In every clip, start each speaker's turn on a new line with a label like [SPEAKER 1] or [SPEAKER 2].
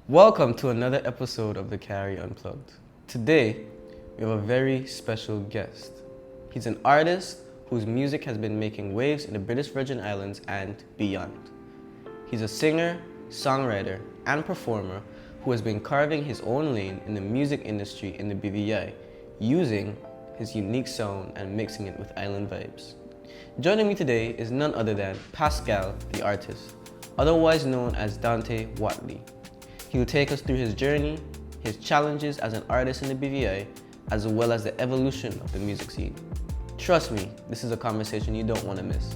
[SPEAKER 1] Welcome to another episode of the Carry Unplugged. Today, we have a very special guest. He's an artist whose music has been making waves in the British Virgin Islands and beyond. He's a singer, songwriter, and performer who has been carving his own lane in the music industry in the BVI, using his unique sound and mixing it with island vibes. Joining me today is none other than Pascal the Artist, otherwise known as Dante Watley. He will take us through his journey, his challenges as an artist in the BVI, as well as the evolution of the music scene. Trust me, this is a conversation you don't want to miss.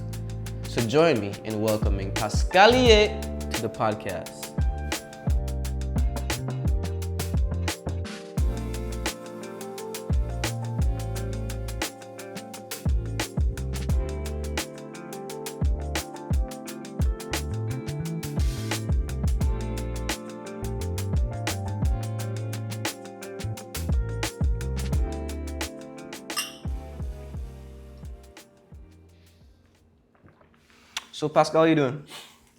[SPEAKER 1] So join me in welcoming Pascal to the podcast. So Pascal, how you doing?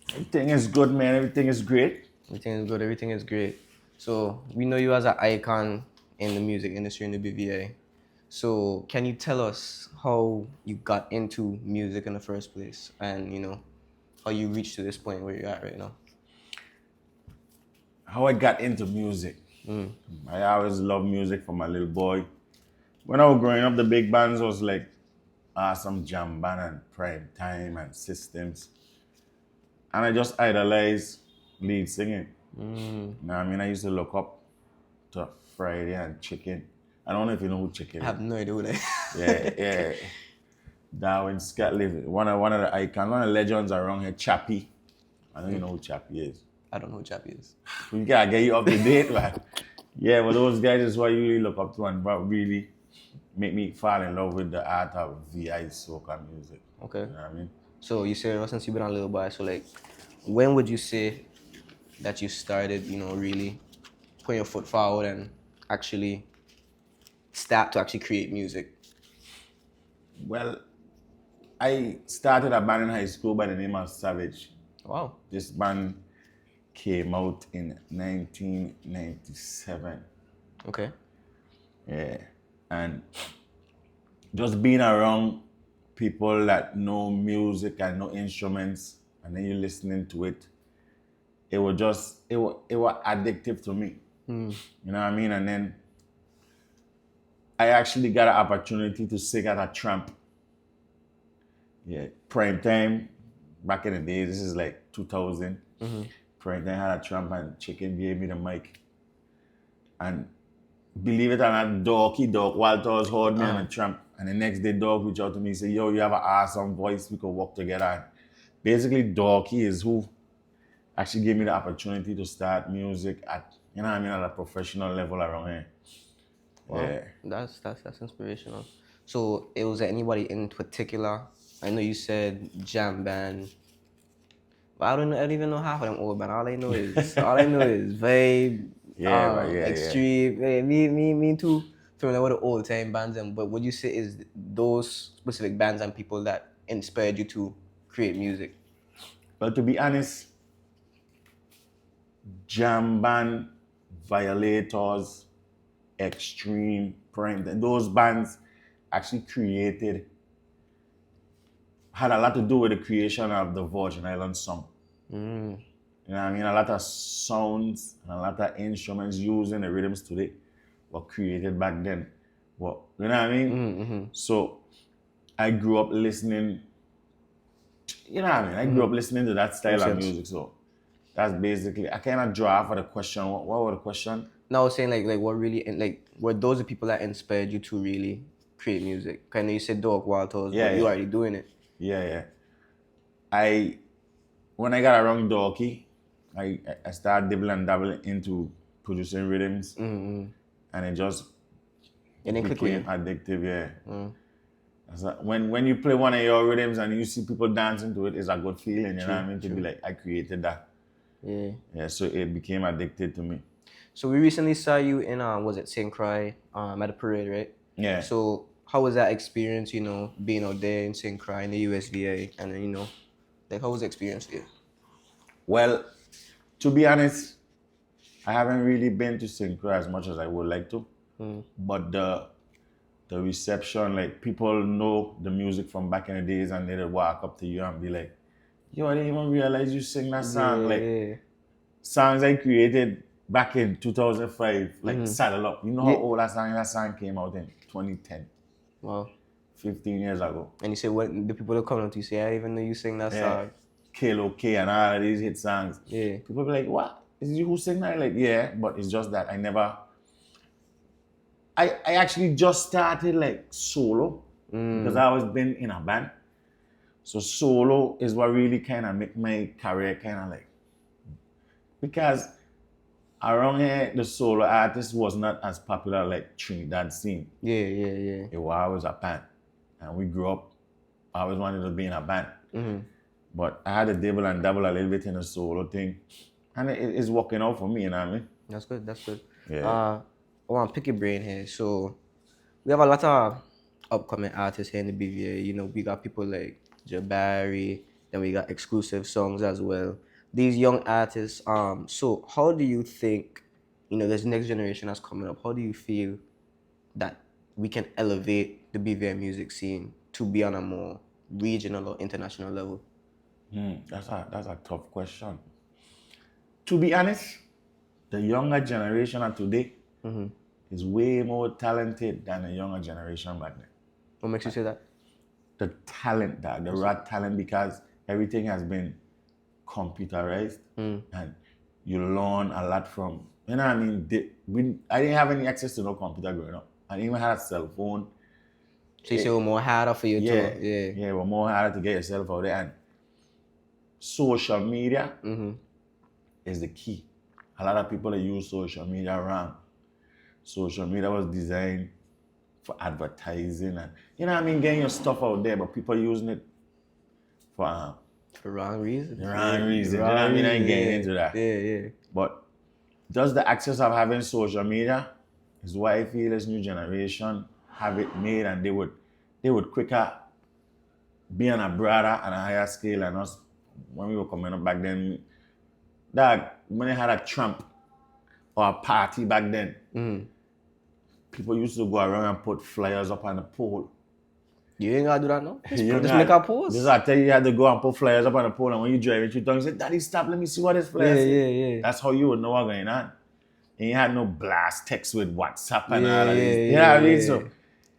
[SPEAKER 2] Everything is good, man. Everything is great.
[SPEAKER 1] Everything is good, everything is great. So we know you as an icon in the music industry in the BVA. So can you tell us how you got into music in the first place and how you reached to this point where you're at right now?
[SPEAKER 2] How I got into music. I always loved music from a little boy. When I was growing up, the big bands was like Awesome Jam Band and Prime Time and Systems. And I just idolized lead singing. You know what I mean? I used to look up to Friday and Chicken. I don't know if you know who Chicken is.
[SPEAKER 1] I have no idea who that is.
[SPEAKER 2] Yeah. Darwin Scatley, one of the icons, one of the legends around here, Chappie. I don't even know who Chappie is.
[SPEAKER 1] I don't know who Chappie is.
[SPEAKER 2] We gotta get you up to date, man. Yeah, but those guys is what you really look up to and what really make me fall in love with the art of VI soca music.
[SPEAKER 1] Okay.
[SPEAKER 2] You know what I mean?
[SPEAKER 1] So you say since you've been a little boy, so like when would you say that you started, really putting your foot forward and actually start to actually create music?
[SPEAKER 2] Well, I started a band in high school by the name of Savage.
[SPEAKER 1] Wow.
[SPEAKER 2] This band came out in 1997.
[SPEAKER 1] Okay.
[SPEAKER 2] Yeah. And just being around people that know music and know instruments, and then you're listening to it, it was addictive to me. You know what I mean? And then I actually got an opportunity to sing at a tramp. Yeah, Prime Time, back in the day, this is like 2000. Prime Time had a tramp and Chicken gave me the mic. And believe it or not, Doc Walters heard me on the tramp. And the next day, Doc reached out to me and said, yo, you have an awesome voice, we could work together. And basically, Docky is who actually gave me the opportunity to start music at, at a professional level around here.
[SPEAKER 1] Wow.
[SPEAKER 2] Yeah.
[SPEAKER 1] That's inspirational. So it was anybody in particular? I know you said jam band, but I don't even know half of them old band. All I know is Vibe, Extreme. Yeah, me too. Familiar with the old time bands, but what you say is those specific bands and people that inspired you to create music?
[SPEAKER 2] But to be honest, jam band, Violators, Extreme, Prime, those bands actually had a lot to do with the creation of the Virgin Islands song. You know what I mean? A lot of sounds and a lot of instruments used in the rhythms today were created back then. Well, you know what I mean? So I grew up listening, I grew up listening to that style of music. So that's basically, I kind of draw for the question. What was the question?
[SPEAKER 1] No, I was saying like what really, were those the people that inspired you to really create music? Kind of, you said Doc Walters, but you already doing it.
[SPEAKER 2] Yeah. When I got around Docky, I started dabbling into producing rhythms, and it just became addictive. Yeah. When you play one of your rhythms and you see people dancing to it, it's a good feeling. You know what I mean? To be like, I created that. Yeah. So it became addicted to me.
[SPEAKER 1] So we recently saw you in was it St. Croix at the parade, right?
[SPEAKER 2] Yeah.
[SPEAKER 1] So how was that experience? Being out there in St. Croix in the USVA, and then how was the experience for you?
[SPEAKER 2] Well, to be honest, I haven't really been to Synchro as much as I would like to. But the reception, like people know the music from back in the days and they'd walk up to you and be like, yo, I didn't even realize you sing that song.
[SPEAKER 1] Yeah,
[SPEAKER 2] Like
[SPEAKER 1] yeah.
[SPEAKER 2] songs I created back in 2005, like Saddle Up. You know how
[SPEAKER 1] Yeah.
[SPEAKER 2] old that song came out in 2010,
[SPEAKER 1] Wow.
[SPEAKER 2] 15 years ago.
[SPEAKER 1] And you say what the people that come up to you say, I even know you sing that
[SPEAKER 2] Yeah.
[SPEAKER 1] song.
[SPEAKER 2] KLOK and all of these hit songs.
[SPEAKER 1] Yeah.
[SPEAKER 2] People be like, what? Is it you who sing that? Like, yeah, but it's just that I actually just started like solo because I always been in a band. So solo is what really kind of make my career kind of like, because around here, the solo artist was not as popular like Trinidad scene.
[SPEAKER 1] Yeah, yeah, yeah.
[SPEAKER 2] It was always a band. And we grew up, I always wanted to be in a band. But I had to dabble and dabble a little bit in the solo thing. And it's working out for me, you know what I mean?
[SPEAKER 1] That's good. That's good.
[SPEAKER 2] Yeah.
[SPEAKER 1] I want to pick your brain here. So we have a lot of upcoming artists here in the BVA. You know, we got people like Jabari, then we got exclusive songs as well. These young artists. So how do you think, you know, this next generation that's coming up? How do you feel that we can elevate the BVA music scene to be on a more regional or international level?
[SPEAKER 2] That's a tough question. To be honest, the younger generation of today is way more talented than the younger generation back then.
[SPEAKER 1] What makes you say that?
[SPEAKER 2] The talent, the raw talent, because everything has been computerized and you learn a lot from, you know what I mean? I didn't have any access to no computer growing up. I didn't even have a cell phone.
[SPEAKER 1] So you say it was more harder for you
[SPEAKER 2] Yeah,
[SPEAKER 1] too? Yeah.
[SPEAKER 2] yeah, it was more harder to get yourself out there. And social media is the key. A lot of people that use social media wrong. Social media was designed for advertising and, you know what I mean, getting your stuff out there, but people using it for
[SPEAKER 1] For wrong reasons.
[SPEAKER 2] the wrong reasons. You know what I mean? I ain't getting into that.
[SPEAKER 1] Yeah, yeah.
[SPEAKER 2] But just the access of having social media is why I feel this new generation have it made, and they would quicker be on a broader and a higher scale than us when we were coming up back then. That when they had a tramp or a party back then, people used to go around and put flyers up on the pole.
[SPEAKER 1] You ain't gotta do that now. Just
[SPEAKER 2] You
[SPEAKER 1] make a post.
[SPEAKER 2] This is I tell you, you had to go and put flyers up on the pole, and when you drive it, you don't say, Daddy, stop, let me see what this flyer says.
[SPEAKER 1] Yeah.
[SPEAKER 2] That's how you would know what's going on. And you had no blast text with WhatsApp and
[SPEAKER 1] Yeah,
[SPEAKER 2] all of this.
[SPEAKER 1] yeah,
[SPEAKER 2] You know what I mean?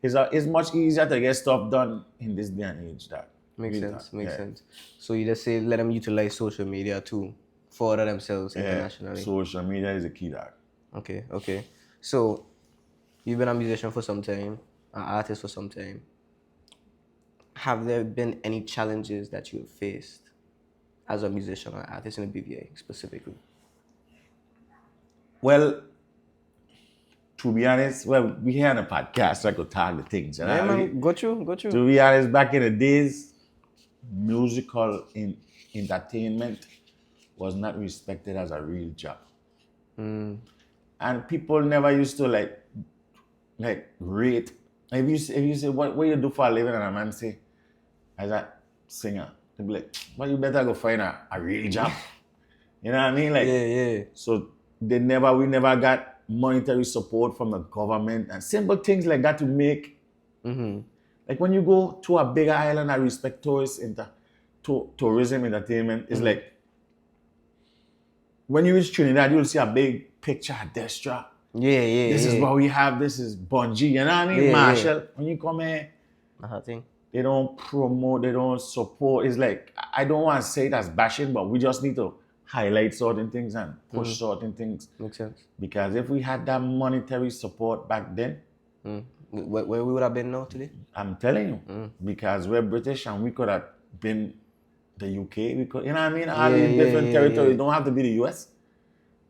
[SPEAKER 1] yeah.
[SPEAKER 2] So it's much easier to get stuff done in this day and age.
[SPEAKER 1] Makes sense. So you just say let them utilize social media to further themselves internationally.
[SPEAKER 2] Social media is a key to that.
[SPEAKER 1] Okay. So you've been a musician for some time, an artist for some time. Have there been any challenges that you have faced as a musician or artist in the BVA specifically?
[SPEAKER 2] Well, to be honest, we here on a podcast, so I could talk the things.
[SPEAKER 1] Yeah, man, got you.
[SPEAKER 2] To be honest, back in the days, musical entertainment was not respected as a real job. And people never used to like rate. If you say what you do for a living, and a man say, as a singer, they be like, well, you better go find a real job. You know what I mean? Like,
[SPEAKER 1] Yeah.
[SPEAKER 2] So we never got monetary support from the government and simple things like that to make. Like when you go to a bigger island, I respect tourism entertainment. It's like when you reach Trinidad, you'll see a big picture of Destra.
[SPEAKER 1] Yeah.
[SPEAKER 2] This is what we have. This is Bungie. You know what I mean?
[SPEAKER 1] Yeah,
[SPEAKER 2] Marshall. When you come here,
[SPEAKER 1] Thing.
[SPEAKER 2] they don't promote, they don't support. It's like, I don't want to say that's bashing, but we just need to highlight certain things and push certain things.
[SPEAKER 1] Makes sense.
[SPEAKER 2] Because if we had that monetary support back then,
[SPEAKER 1] Where we would have been now today?
[SPEAKER 2] I'm telling you, because we're British and we could have been the UK. We could, you know what I mean? All these different territories. It don't have to be the US.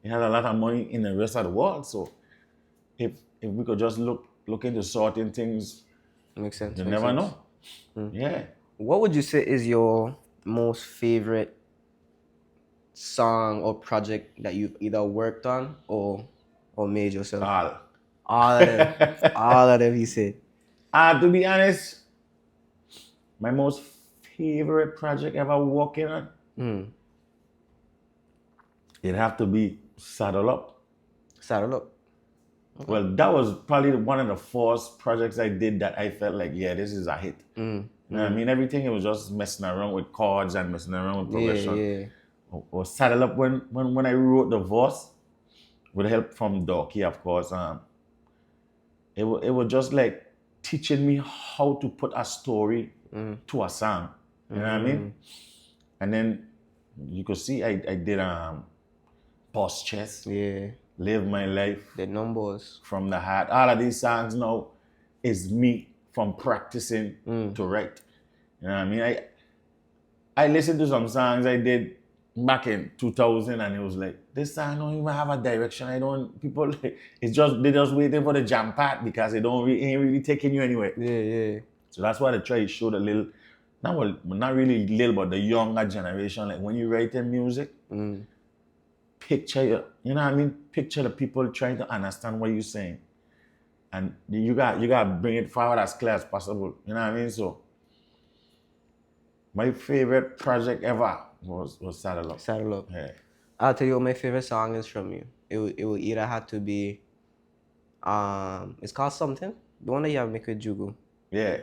[SPEAKER 2] It has a lot of money in the rest of the world. So if we could just look into certain things,
[SPEAKER 1] Makes sense.
[SPEAKER 2] you never know. Yeah.
[SPEAKER 1] What would you say is your most favorite song or project that you've either worked on or made yourself? All of them. All of them, you said.
[SPEAKER 2] To be honest, my most favorite project ever working on, it'd have to be Saddle Up.
[SPEAKER 1] Saddle Up.
[SPEAKER 2] Well, that was probably one of the first projects I did that I felt like, yeah, this is a hit. You know what I mean? Everything, it was just messing around with chords and messing around with progression.
[SPEAKER 1] Yeah.
[SPEAKER 2] Or Saddle Up, when I wrote the verse, with help from Dorky, of course, it was just like teaching me how to put a story to a song. You know what I mean? And then you could see I did Boss Chess,
[SPEAKER 1] Yeah.
[SPEAKER 2] Live My Life,
[SPEAKER 1] The Numbers.
[SPEAKER 2] From the Heart. All of these songs now is me from practicing to write. You know what I mean? I listened to some songs I did back in 2000 and it was like, this song don't even have a direction. People, it's just, they just waiting for the jam part because it ain't really taking you anywhere.
[SPEAKER 1] Yeah.
[SPEAKER 2] So that's why I try to show the little, not really little, but the younger generation, like when you writing music, picture, you know what I mean? Picture the people trying to understand what you're saying. And you got to bring it forward as clear as possible. You know what I mean? So my favorite project ever was Saddle Up.
[SPEAKER 1] Saddle Up.
[SPEAKER 2] Yeah.
[SPEAKER 1] I'll tell you what my favorite song is from you. It will either have to be it's called Something. The one that you have make with Jugu.
[SPEAKER 2] Yeah.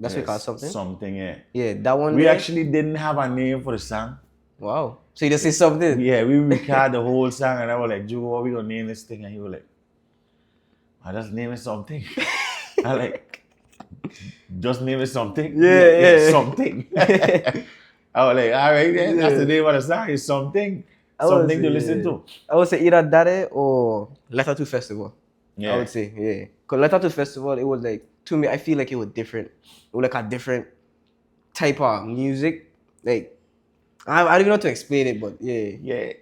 [SPEAKER 1] That's what it called Something?
[SPEAKER 2] Something, yeah.
[SPEAKER 1] Yeah, that one.
[SPEAKER 2] We actually didn't have a name for the song.
[SPEAKER 1] Wow. So you just say Something?
[SPEAKER 2] Yeah, we recorded the whole song and I was like, Jugu, what we gonna name this thing? And he was like, I just name it Something. I like, just name it Something?
[SPEAKER 1] Yeah.
[SPEAKER 2] Something. I was like, all right, then, that's the name of the song. It's Something. Something to listen to.
[SPEAKER 1] I would say either that or Letter to Festival.
[SPEAKER 2] Yeah.
[SPEAKER 1] I would say, yeah. Because Letter to Festival, it was like, to me, I feel like it was different. It was like a different type of music. Like, I don't even know how to explain it, but yeah.
[SPEAKER 2] Yeah.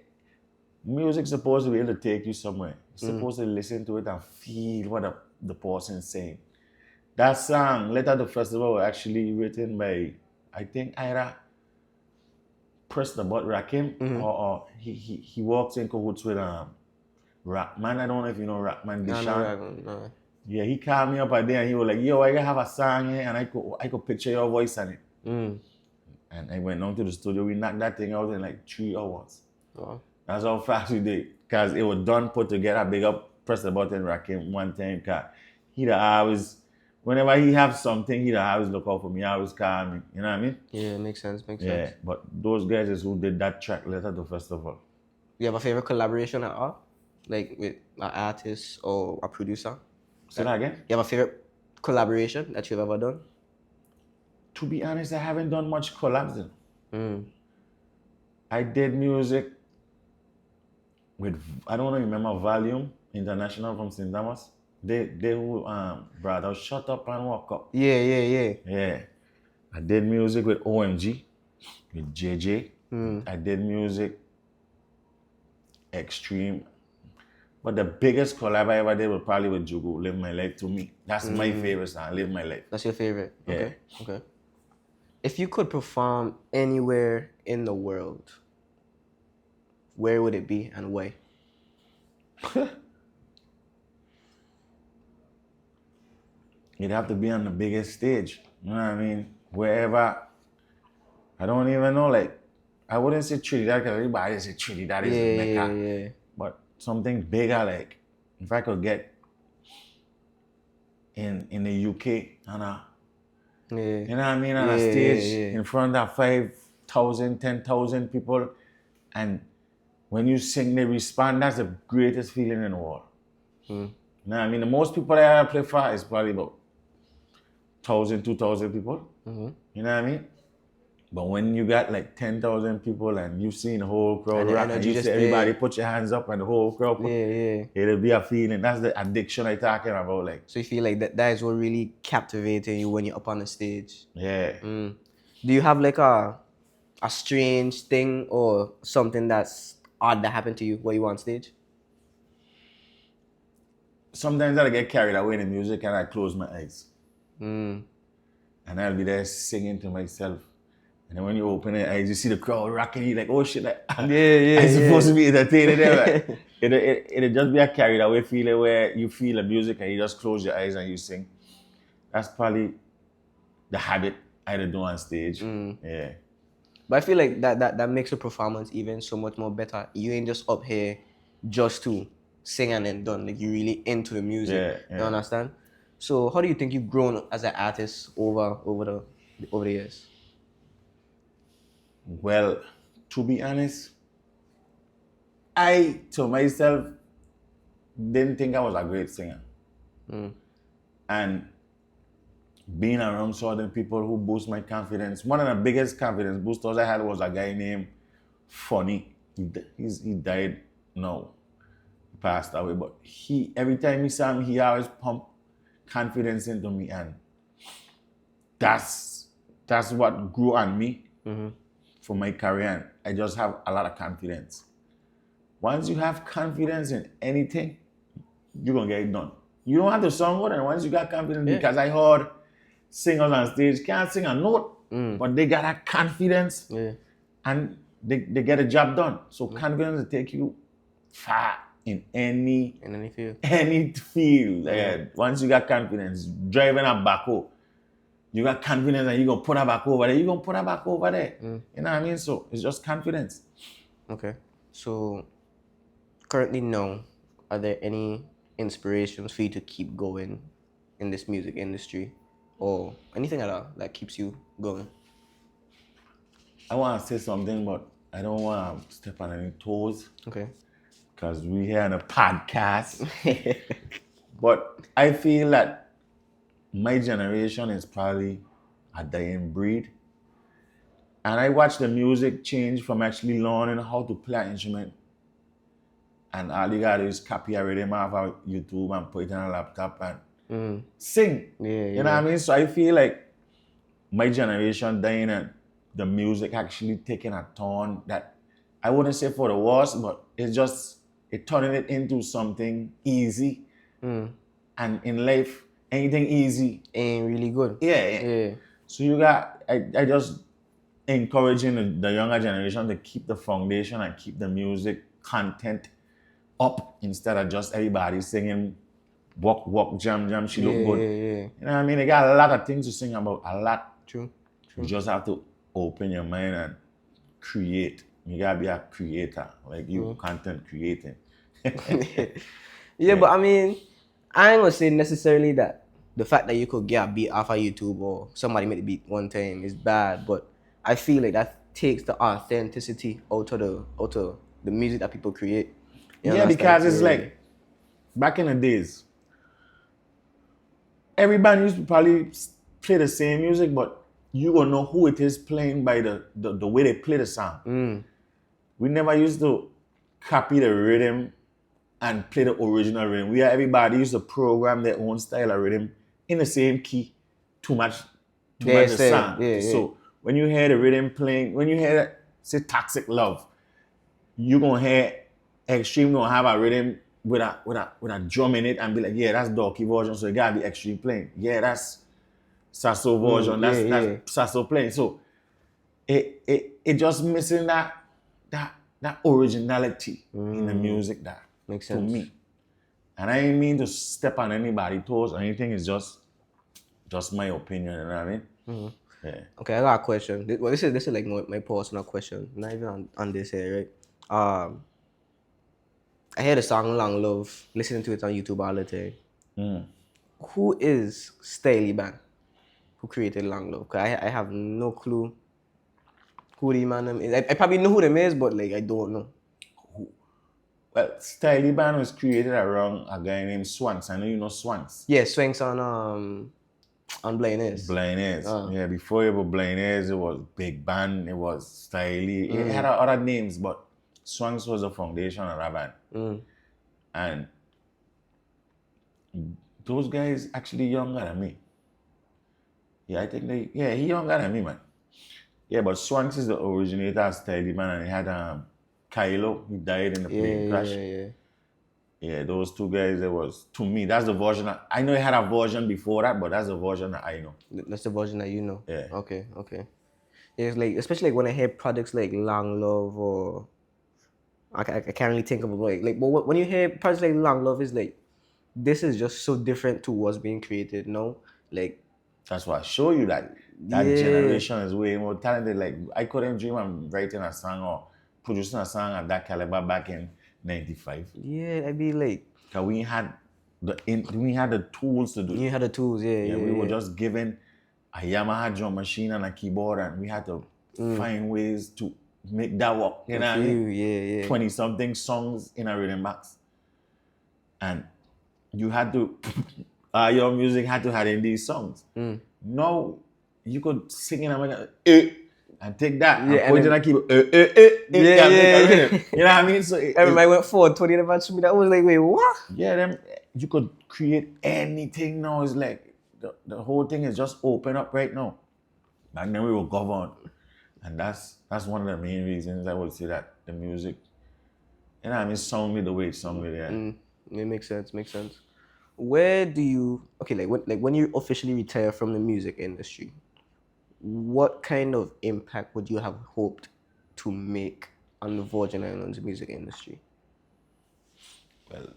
[SPEAKER 2] Music's supposed to be able to take you somewhere. You're supposed to listen to it and feel what the person's saying. That song, Letter to Festival, was actually written by, I think, either Preston but Rakim, or he works in cahoots with Rackman. I don't know if you know Rackman Deshaun.
[SPEAKER 1] No.
[SPEAKER 2] Yeah, he called me up a day and he was like, yo, I gotta have a song here and I could picture your voice on it. And I went down to the studio, we knocked that thing out in like 3 hours.
[SPEAKER 1] Wow.
[SPEAKER 2] That's how fast we did. Because it was done, put together, big up, press the button, Rakim one time. Cause he'd always, whenever he have something, he'd always look out for me, always call me. You know what I mean?
[SPEAKER 1] Yeah, makes sense.
[SPEAKER 2] Yeah, but those guys is who did that track, Letter to Festival.
[SPEAKER 1] You have a favorite collaboration at all? Like with an artist or a producer?
[SPEAKER 2] Say that again?
[SPEAKER 1] You have a favorite collaboration that you've ever done?
[SPEAKER 2] To be honest, I haven't done much collabs. I did music with, I don't remember Volume International from St. Thomas. They who brother, shut up and walk up.
[SPEAKER 1] Yeah.
[SPEAKER 2] Yeah. I did music with OMG, with JJ. I did music Extreme. But the biggest collab I ever did was probably with Jugu, Live My Life. To me, that's my favorite song, Live My Life.
[SPEAKER 1] That's your favorite?
[SPEAKER 2] Yeah.
[SPEAKER 1] Okay. If you could perform anywhere in the world, where would it be and why?
[SPEAKER 2] You'd have to be on the biggest stage. You know what I mean? Wherever. I don't even know, like, I wouldn't say Trinidad because everybody say Trinidad is Mecca.
[SPEAKER 1] Yeah.
[SPEAKER 2] But something bigger, like, if I could get in the UK on you know what I mean, on a stage in front of 5,000, 10,000 people, and when you sing, they respond, that's the greatest feeling in the world. You know what I mean? The most people I ever play for is probably about 1,000, 2,000 people. You know what I mean? But when you got like 10,000 people and you've seen the whole crowd rock and you see everybody put your hands up and the whole crowd put, it'll be a feeling. That's the addiction I'm talking about. Like,
[SPEAKER 1] so you feel like that is what really captivating you when you're up on the stage?
[SPEAKER 2] Yeah.
[SPEAKER 1] Do you have like a strange thing or something that's odd that happened to you while you were on stage?
[SPEAKER 2] Sometimes I get carried away in the music and I close my eyes. And I'll be there singing to myself. And then when you open your eyes, you see the crowd rocking, you're like, oh shit, like, I'm supposed to be entertaining them. Like, it'll just be a carried away feeling where you feel the music and you just close your eyes and you sing. That's probably the habit I do on stage. Yeah.
[SPEAKER 1] But I feel like that makes the performance even so much more better. You ain't just up here just to sing and then done. Like you really into the music.
[SPEAKER 2] Yeah,
[SPEAKER 1] You
[SPEAKER 2] yeah.
[SPEAKER 1] understand? So how do you think you've grown as an artist over the years?
[SPEAKER 2] Well, to be honest, I to myself didn't think I was a great singer. And being around certain people who boost my confidence, one of the biggest confidence boosters I had was a guy named Funny. He died now, passed away, but he every time he saw me, he always pumped confidence into me, and that's what grew on me for my career. And I just have a lot of confidence. Once you have confidence in anything, you're gonna get it done. You don't have to sound good, and once you got confidence, because I heard singers on stage can't sing a note, but they got that confidence, and they get a job done. So confidence will take you far in any
[SPEAKER 1] field.
[SPEAKER 2] Any field. Once you got confidence, driving a backhoe, you got confidence that you're gonna put a back over there, you're gonna put a back over there. You know what I mean? So it's just confidence.
[SPEAKER 1] Okay. So currently now, are there any inspirations for you to keep going in this music industry or anything at all that keeps you going?
[SPEAKER 2] I want to say something, but I don't want to step on any toes.
[SPEAKER 1] Okay.
[SPEAKER 2] Because we're here on a podcast. But I feel that my generation is probably a dying breed. And I watch the music change from actually learning how to play an instrument. And all you gotta do is copy a rhythm off of YouTube and put it on a laptop and sing. You know what I mean? So I feel like my generation dying and the music actually taking a turn that I wouldn't say for the worst, but it turning it into something easy. And in life, anything easy
[SPEAKER 1] ain't really good.
[SPEAKER 2] Yeah. So you got, I just encouraging the younger generation to keep the foundation and keep the music content up instead of just everybody singing walk, jam, she look good. You know what I mean? They got a lot of things to sing about, a lot.
[SPEAKER 1] True.
[SPEAKER 2] You just have to open your mind and create. You gotta be a creator, like you content creating.
[SPEAKER 1] But I mean, I ain't gonna say necessarily that the fact that you could get a beat off of YouTube or somebody made the beat one time is bad, but I feel like that takes the authenticity out of the music that people create.
[SPEAKER 2] Because it's like back in the days, everybody used to probably play the same music, but you gonna know who it is playing by the way they play the song. We never used to copy the rhythm and play the original rhythm. Everybody used to program their own style of rhythm in the same key to match the song. So when you hear the rhythm playing, when you hear say Toxic Love, you gonna hear Extreme gonna have a rhythm with a drum in it and be like, yeah, that's Dorky version, so it gotta be Extreme playing. Yeah, that's Sasso version, that's Sasso playing. So it just missing that originality in the music that
[SPEAKER 1] makes sense
[SPEAKER 2] to me. And I ain't mean to step on anybody's toes or anything. It's just my opinion. You know what I mean? Yeah.
[SPEAKER 1] Okay, I got a question. Well, this is like my personal question, not even on this here, right? I hear the song "Long Love," listening to it on YouTube all the time. Who is Staley Band? Who created Long Love? Cause I have no clue who the man is. I probably know who them is, but like I don't know.
[SPEAKER 2] Well, Staley Band was created around a guy named Swanks. I know you know Swanks.
[SPEAKER 1] Yeah, Swanks on Blind Ears.
[SPEAKER 2] Blind Ears. Yeah, before it was Blind Ears, it was Big Band, it was Staley. It had other names, but Swanks was the foundation of that band. And those guys actually younger than me. Yeah, I think he younger than me, man. Yeah, but Swanks is the originator of Staley Band, and he had Kylo, he died in the plane crash. Yeah, those two guys, to me, that's the version. I know he had a version before that, but that's the version that I know.
[SPEAKER 1] That's the version that you know?
[SPEAKER 2] Yeah.
[SPEAKER 1] Okay. Yeah, it's like, especially like when I hear projects like Long Love or... I can't really think of it but when you hear projects like Long Love, is like, this is just so different to what's being created now. Like...
[SPEAKER 2] That's why I show you that generation is way more talented. Like, I couldn't dream of writing a song or producing a song at that caliber back in 95.
[SPEAKER 1] Yeah, I'd be like,
[SPEAKER 2] Cause we had the tools to do it.
[SPEAKER 1] you had the tools, yeah.
[SPEAKER 2] We were just given a Yamaha drum machine and a keyboard, and we had to find ways to make that work. You know what I mean?
[SPEAKER 1] Yeah.
[SPEAKER 2] 20 something songs in a rhythm box. And you had to, your music had to have in these songs. Now, you could sing in a and take that and
[SPEAKER 1] Yeah,
[SPEAKER 2] put
[SPEAKER 1] and
[SPEAKER 2] it in a keyboard. And make a rhythm. You know what I mean? So
[SPEAKER 1] everybody went forward 20 advance to me. That was like, wait, what?
[SPEAKER 2] yeah, you could create anything now. It's like the whole thing is just open up right now. Back then we were governed. And that's one of the main reasons I would say that the music, you know what I mean, sounded the way it sounded, yeah.
[SPEAKER 1] It makes sense. Where do you when you officially retire from the music industry, what kind of impact would you have hoped to make on the Virgin Islands music industry?
[SPEAKER 2] Well,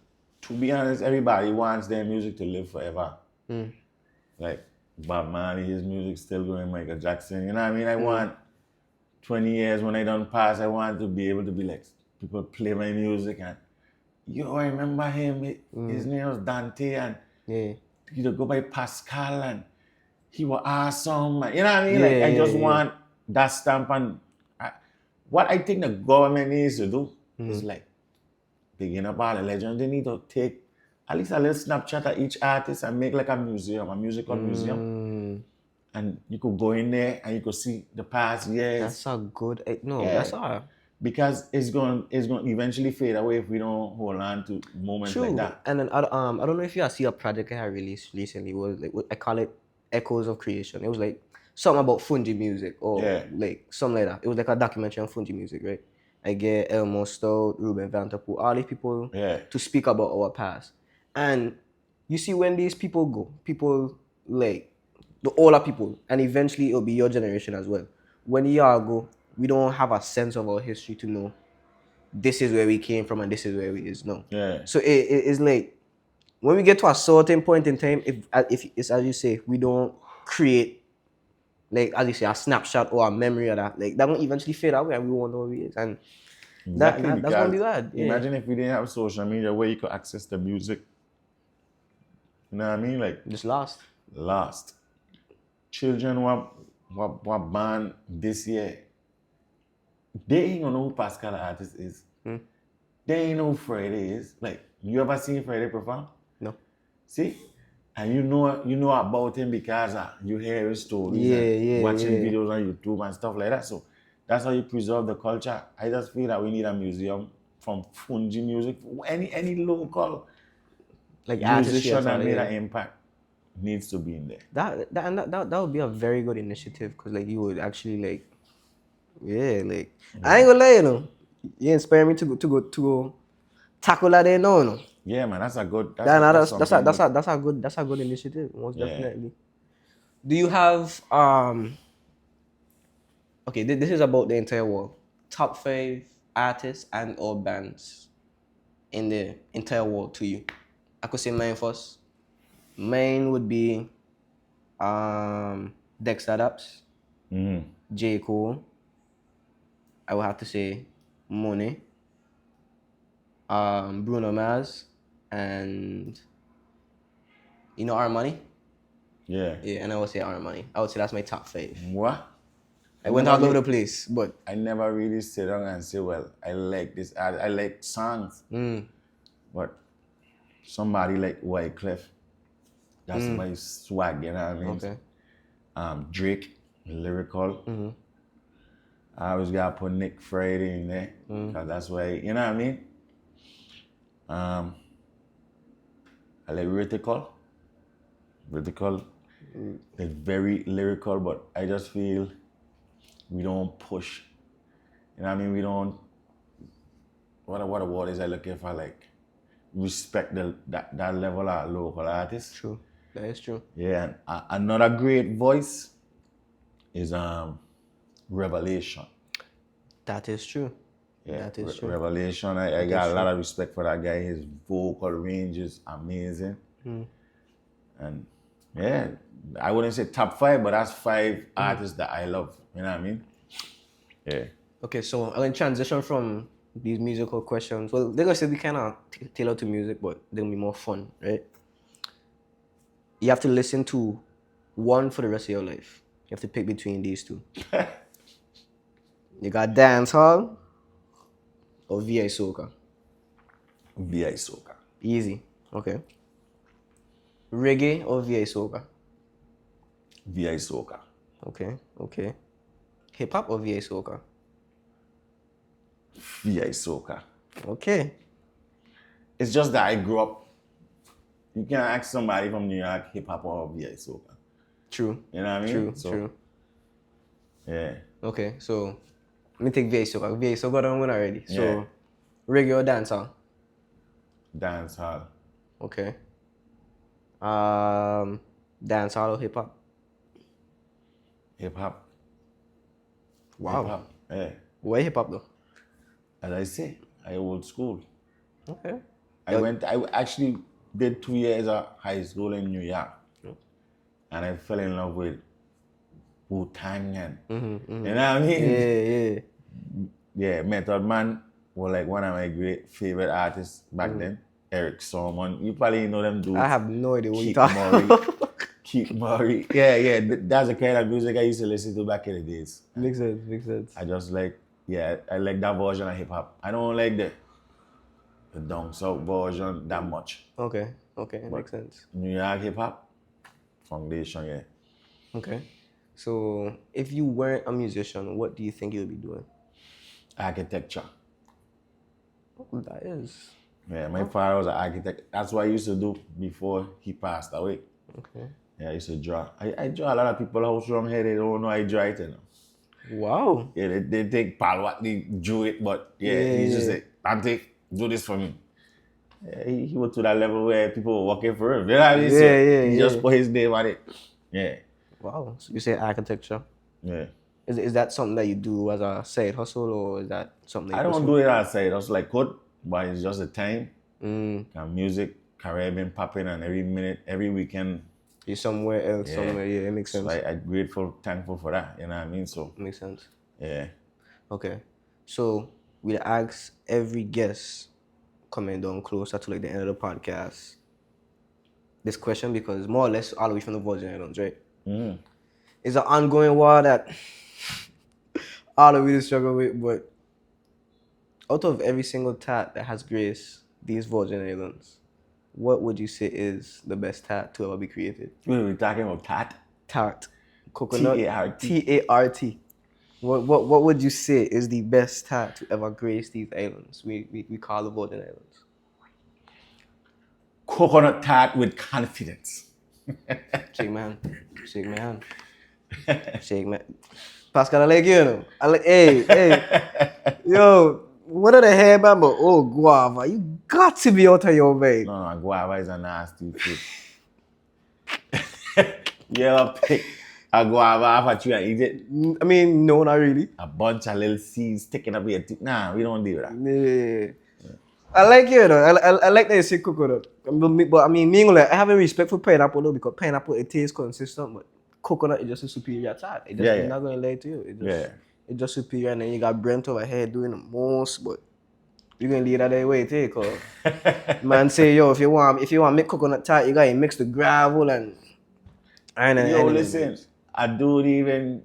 [SPEAKER 2] to be honest, everybody wants their music to live forever. Like Bob Marley, his music still going, Michael Jackson, you know what I mean? I want 20 years when I done pass, I want to be able to be like, people play my music and, yo, I remember him, his name was Dante, and he would go by Pascal, and he was awesome, you know what I mean? I just want that stamp, and what I think the government needs to do is like, begin up all the legends, they need to take at least a little snapshot of each artist and make like a museum, a musical museum. And you could go in there and you could see the past years.
[SPEAKER 1] That's a good, that's all.
[SPEAKER 2] Because it's going to eventually fade away if we don't hold on to moments like that.
[SPEAKER 1] And then I don't know if you see a project I had released recently. It was like, I call it Echoes of Creation. It was like something about Fungi music or like something like that. It was like a documentary on Fungi music, right? I get Elmo Stout, Ruben Vanderpool, all these people to speak about our past. And you see when these people go, people like the older people, and eventually it'll be your generation as well. When you all go, we don't have a sense of our history to know this is where we came from and this is where we is now. So it's like when we get to a certain point in time, if it's as you say, we don't create like as you say a snapshot or a memory of that, like that will eventually fade away and we won't know who it is. And that's gonna be bad.
[SPEAKER 2] Imagine if we didn't have social media where you could access the music. You know what I mean? Like
[SPEAKER 1] just lost.
[SPEAKER 2] Children were born this year. They ain't gonna know who Pascal the Artist is. They ain't know who Friday is. Like, you ever seen Friday perform?
[SPEAKER 1] No.
[SPEAKER 2] See? And you know about him because you hear his stories and watching videos on YouTube and stuff like that. So that's how you preserve the culture. I just feel that we need a museum from Fungi music. Any local
[SPEAKER 1] like
[SPEAKER 2] musician that made an impact needs to be in there.
[SPEAKER 1] That would be a very good initiative because like you would actually like I ain't gonna lie, you inspire me to go tackle that there now, no.
[SPEAKER 2] Yeah, man, that's a good.
[SPEAKER 1] That's a good initiative, most definitely. Do you have okay, this is about the entire world. Top 5 artists and or bands in the entire world to you. I could say mine first. Mine would be Dexter Daps, J. Cole. I would have to say Monet, Bruno Mars, and Armani.
[SPEAKER 2] Yeah,
[SPEAKER 1] and I would say Armani. I would say that's my top 5.
[SPEAKER 2] What?
[SPEAKER 1] I went all over the place, but
[SPEAKER 2] I never really sit down and say, well, I like this art. I like songs. But somebody like Wyclef, that's my swag, you know what I mean?
[SPEAKER 1] Okay.
[SPEAKER 2] Drake, lyrical. I always gotta put Nick Friday in there, because that's why, you know what I mean? I like Ritical. They're very lyrical, but I just feel we don't push. You know what I mean? We don't, what award is I looking for? Like, respect that level of local artists.
[SPEAKER 1] True. That is true.
[SPEAKER 2] Yeah, and another great voice is Revelation.
[SPEAKER 1] That is true.
[SPEAKER 2] Yeah,
[SPEAKER 1] that is true.
[SPEAKER 2] Revelation. I got a lot of respect for that guy. His vocal range is amazing. And yeah, I wouldn't say top 5, but that's 5 artists that I love. You know what I mean? Yeah.
[SPEAKER 1] Okay, so I'm going to transition from these musical questions. Well, they're gonna still be kind of tailored to music, but they're gonna be more fun, right? You have to listen to one for the rest of your life. You have to pick between these two. You got dancehall or VI soca.
[SPEAKER 2] BVI soca.
[SPEAKER 1] Easy. Okay. Reggae or VI soca.
[SPEAKER 2] BVI soca.
[SPEAKER 1] Okay. Okay. Hip hop or VI soca.
[SPEAKER 2] BVI soca.
[SPEAKER 1] Okay.
[SPEAKER 2] It's just that I grew up. You can ask somebody from New York hip hop or BVI soca.
[SPEAKER 1] True.
[SPEAKER 2] You know what I mean?
[SPEAKER 1] True.
[SPEAKER 2] So,
[SPEAKER 1] True.
[SPEAKER 2] yeah.
[SPEAKER 1] Okay. So let me take VI soca. VI soca don't win already. So
[SPEAKER 2] Yeah.
[SPEAKER 1] reggae or dancehall.
[SPEAKER 2] Dancehall.
[SPEAKER 1] Okay. Dancehall or hip hop.
[SPEAKER 2] Hip hop.
[SPEAKER 1] Wow.
[SPEAKER 2] Hip hop. Yeah.
[SPEAKER 1] Why hip hop though?
[SPEAKER 2] As I say, I old school.
[SPEAKER 1] Okay.
[SPEAKER 2] I actually did 2 years of high school in New York. And I fell in love with Wu-Tang and, you know what I mean?
[SPEAKER 1] Yeah.
[SPEAKER 2] Yeah, Method Man was like one of my great favorite artists back then. Eric Solomon. You probably know them dudes.
[SPEAKER 1] I have no idea what you're
[SPEAKER 2] Keith
[SPEAKER 1] talking
[SPEAKER 2] Murray.
[SPEAKER 1] about.
[SPEAKER 2] Keith Murray. Yeah. That's the kind of music I used to listen to back in the days.
[SPEAKER 1] Makes sense.
[SPEAKER 2] I just like, I like that version of hip hop. I don't like the down south version that much.
[SPEAKER 1] Okay. Makes sense.
[SPEAKER 2] New York hip hop foundation, yeah.
[SPEAKER 1] Okay. So if you weren't a musician, what do you think you'll be doing?
[SPEAKER 2] Architecture.
[SPEAKER 1] Oh, that is.
[SPEAKER 2] Yeah, my father was an architect. That's what I used to do before he passed away.
[SPEAKER 1] Okay.
[SPEAKER 2] Yeah, I used to draw. I draw a lot of people house wrong here. They don't know I draw it, you know.
[SPEAKER 1] Wow.
[SPEAKER 2] Yeah, they think Paul what they drew it, but he just say, Tante, do this for me. Yeah, he went to that level where people were working for him. You know what I mean? So he just put his name on it. Yeah.
[SPEAKER 1] Wow. So you say architecture.
[SPEAKER 2] Yeah.
[SPEAKER 1] Is that something that you do as a side hustle, or is that something that
[SPEAKER 2] I
[SPEAKER 1] you
[SPEAKER 2] don't do it outside. I was like, could, but it's just the time. And music, Caribbean popping, and every minute, every weekend.
[SPEAKER 1] You're somewhere else, somewhere. Yeah, it makes sense.
[SPEAKER 2] So I'm grateful, thankful for that. You know what I mean? So
[SPEAKER 1] Makes sense.
[SPEAKER 2] yeah.
[SPEAKER 1] Okay. So we'll ask every guest coming down closer to like the end of the podcast this question, because more or less all the way from the Virgin Islands, right? It's an ongoing war that all of we struggle with, but out of every single tat that has graced these Virgin Islands, what would you say is the best tat to ever be created?
[SPEAKER 2] Wait, we're talking about tat?
[SPEAKER 1] Tart. Coconut.
[SPEAKER 2] T-A-R-T.
[SPEAKER 1] T-A-R-T. What would you say is the best tat to ever grace these islands? We call the Virgin Islands.
[SPEAKER 2] Coconut tart with confidence.
[SPEAKER 1] Shake my hand. Pascal, I like you, know. I like, hey. Yo, what are the hair, man? But oh, guava, you got to be out of your way.
[SPEAKER 2] No, guava is a nasty fruit. You ever pick a guava off a tree and eat it?
[SPEAKER 1] I mean, no, not really.
[SPEAKER 2] A bunch of little seeds sticking up your teeth. Nah, we don't do that.
[SPEAKER 1] Yeah. I like you, though. I like that you say coconut. But I mean, I have a respect for pineapple, though, because pineapple, it tastes consistent, but coconut is just a superior tart. I'm not going to lie to you. It's just superior, and then you got Brent over here doing the most, but you're going to leave that way, too, because man say, yo, if you want to make coconut tart, you got to mix the gravel and
[SPEAKER 2] yo, listen, a dude even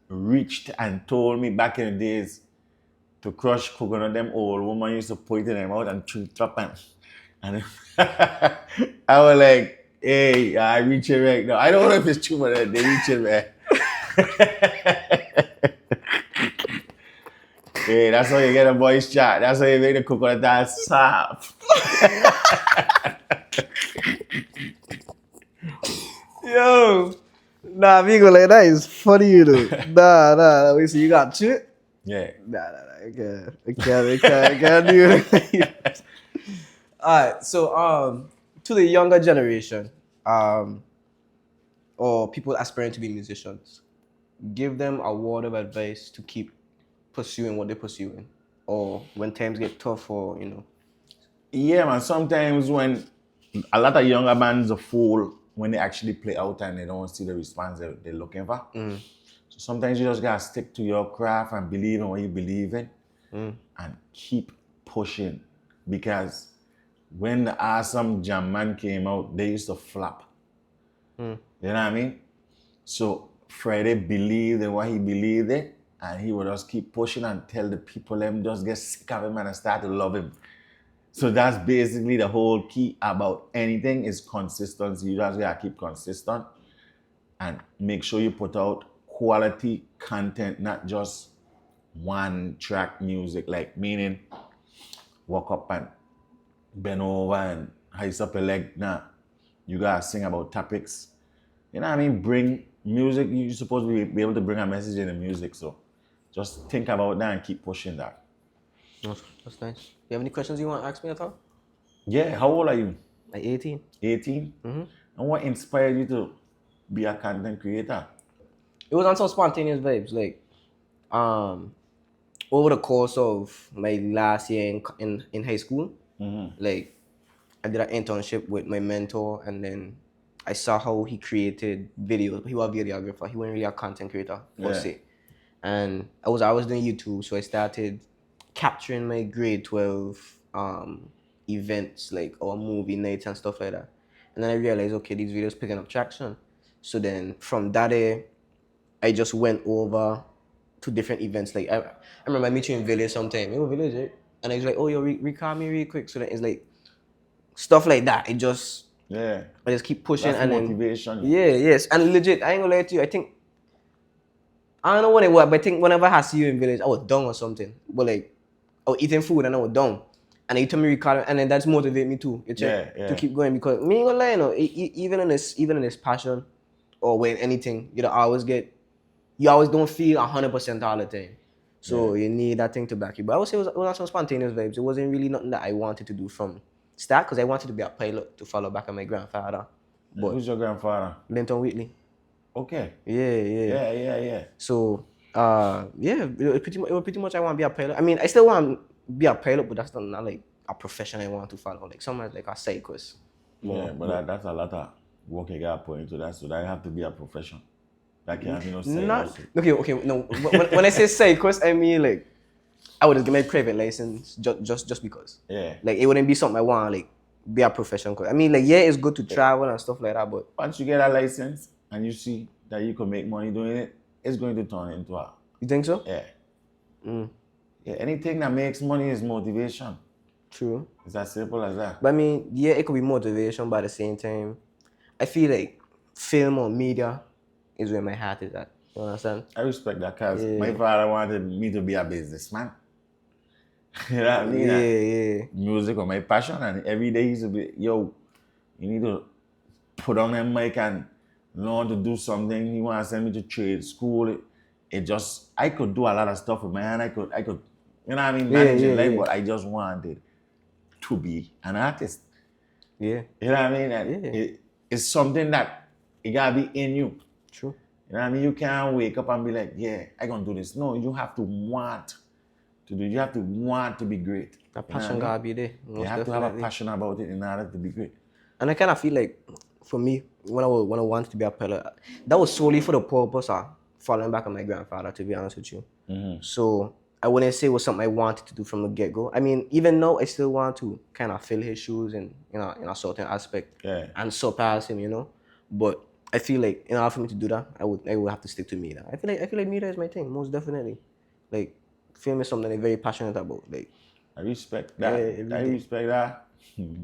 [SPEAKER 2] reached and told me back in the days to crush coconut. Them old woman used to put it in their mouth and chew it up, and I was like, hey, I reach it right now. I don't know if it's true, but they reach it, man. Hey, that's how you get a voice chat. That's how you make the coconut tart soft.
[SPEAKER 1] Yo, nah, amigo, like that is funny, you know. Nah. Wait, so you got shit?
[SPEAKER 2] Yeah.
[SPEAKER 1] Nah. I can't do it. Alright, so to the younger generation, or people aspiring to be musicians, give them a word of advice to keep pursuing what they're pursuing, or when times get tough, or you know.
[SPEAKER 2] Yeah, man. Sometimes when a lot of younger bands fall when they actually play out and they don't see the response they're looking for. So sometimes you just gotta stick to your craft and believe in what you believe in. and keep pushing. Because when the Awesome Jam Man came out, they used to flop. You know what I mean? So Friday believed in what he believed in, and he would just keep pushing and tell the people them just get sick of him and start to love him. So that's basically the whole key about anything is consistency. You just gotta keep consistent and make sure you put out quality content, not just one track music, like meaning walk up and bend over and heist up a leg. Nah, you gotta sing about topics. You know what I mean? Bring music. You're supposed to be able to bring a message in the music. So just think about that and keep pushing that.
[SPEAKER 1] That's nice. You have any questions you want to ask me at all?
[SPEAKER 2] Yeah, how old are you?
[SPEAKER 1] Like 18.
[SPEAKER 2] 18? And what inspired you to be a content creator?
[SPEAKER 1] It was on some spontaneous vibes. Like, over the course of my last year in high school, like, I did an internship with my mentor, and then I saw how he created videos. He was a videographer. He wasn't really a content creator per se. And I was doing YouTube, so I started capturing my grade 12 events, like our movie nights and stuff like that. And then I realized, okay, these videos picking up traction. So then from that day, I just went over to different events. Like I remember I met you in Village sometime. You know Village, right? And I was like, oh, yo, record me real quick. So then it's like stuff like that. It just I just keep pushing.
[SPEAKER 2] That's
[SPEAKER 1] and
[SPEAKER 2] motivation.
[SPEAKER 1] Then, yes. And legit, I ain't gonna lie to you. I don't know what it was, but I think whenever I see you in Village, I was down or something. But like, I was eating food and I was down. And you told me record, and then that's motivate me too. To keep going, because me ain't gonna lie, you know, even in this passion or when anything, you always don't feel 100% all the time. So you need that thing to back you. But I would say it was on some spontaneous vibes. It wasn't really nothing that I wanted to do from start, because I wanted to be a pilot to follow back on my grandfather.
[SPEAKER 2] But who's your grandfather?
[SPEAKER 1] Linton Whitley.
[SPEAKER 2] Okay.
[SPEAKER 1] Yeah. So, it was pretty much I want to be a pilot. I mean, I still want to be a pilot, but that's not like a profession I want to follow. Like somewhere like a side quest.
[SPEAKER 2] Yeah, but that's a lot of work you got to put into that. So that have to be a profession. That can't be no side hustle.
[SPEAKER 1] Okay, no. When I say side quest, I mean like I would just get my private license just because.
[SPEAKER 2] Yeah.
[SPEAKER 1] Like it wouldn't be something I want to like be a profession. I mean, like it's good to travel and stuff like that, but
[SPEAKER 2] once you get a license and you see that you can make money doing it, it's going to turn into a.
[SPEAKER 1] You think so?
[SPEAKER 2] Yeah. Yeah. Anything that makes money is motivation.
[SPEAKER 1] True.
[SPEAKER 2] It's as simple as that.
[SPEAKER 1] But I mean, it could be motivation, but at the same time, I feel like film or media is where my heart is at. You understand?
[SPEAKER 2] I respect that, because my father wanted me to be a businessman. You know what I mean?
[SPEAKER 1] Yeah.
[SPEAKER 2] Music was my passion, and every day he used to be, yo, you need to put on that mic and learn to do something. He wanted to send me to trade school. I could do a lot of stuff with my hand. I could, you know what I mean, managing life, but I just wanted to be an artist.
[SPEAKER 1] Yeah.
[SPEAKER 2] You know what I mean? And it's something that it gotta be in you.
[SPEAKER 1] True.
[SPEAKER 2] You know what I mean? You can't wake up and be like, yeah, I gonna do this. No, you have to want to do. You have to want to be great.
[SPEAKER 1] That passion gotta be there.
[SPEAKER 2] You have to have a passion about it in order to be great.
[SPEAKER 1] And I kind of feel like, for me, when I wanted to be a pilot, that was solely for the purpose of following back on my grandfather, to be honest with you. So I wouldn't say it was something I wanted to do from the get-go. I mean, even though I still want to kind of fill his shoes in a certain aspect and surpass him, you know. But I feel like in order for me to do that, I would have to stick to media. I feel like media is my thing, most definitely. Like, film is something I'm very passionate about. Like,
[SPEAKER 2] I respect that. I respect that.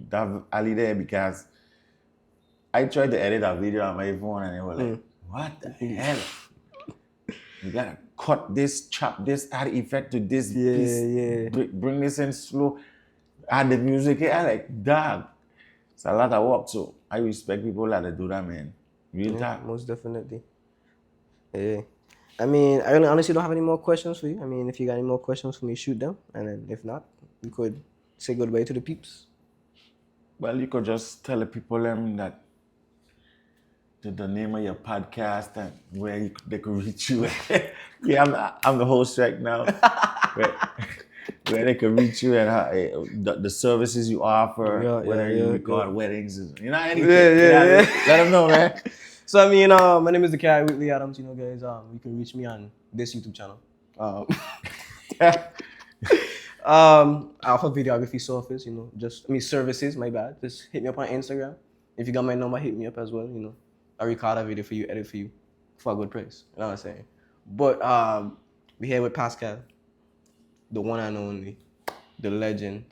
[SPEAKER 2] That alley there, because I tried to edit a video on my phone and they were like, what the hell? You gotta cut this, chop this, add effect to this piece, bring this in slow, add the music. I'm like, dog, it's a lot of work. So I respect people that do that, man. Real talk.
[SPEAKER 1] Most definitely. Yeah. I mean, I honestly don't have any more questions for you. I mean, if you got any more questions for me, shoot them. And then if not, we could say goodbye to the peeps.
[SPEAKER 2] Well, you could just tell the people that the name of your podcast and where they could reach you. Yeah, I'm the host right now. where they could reach you and how, the services you offer, whether you record weddings, anything. Let them know, man.
[SPEAKER 1] So, I mean, my name is the Carrie Whitley Adams. You know, guys, you can reach me on this YouTube channel. Alpha videography service, you know, services, my bad. Just hit me up on Instagram. If you got my number, hit me up as well, you know. I record a video for you, edit for you for a good price. You know what I'm saying? But we here with Pascal, the one and only, the legend.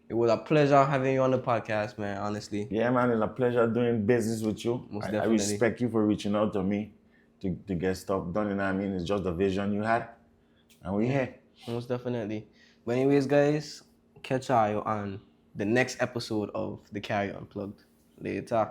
[SPEAKER 1] It was a pleasure having you on the podcast, man, honestly.
[SPEAKER 2] Yeah, man, it's a pleasure doing business with you.
[SPEAKER 1] Most
[SPEAKER 2] I
[SPEAKER 1] definitely.
[SPEAKER 2] respect you for reaching out to me to get stuff done. You know what I mean? It's just the vision you had. And we're here.
[SPEAKER 1] Most definitely. But anyways, guys, catch eye on the next episode of The Carry Unplugged. Later.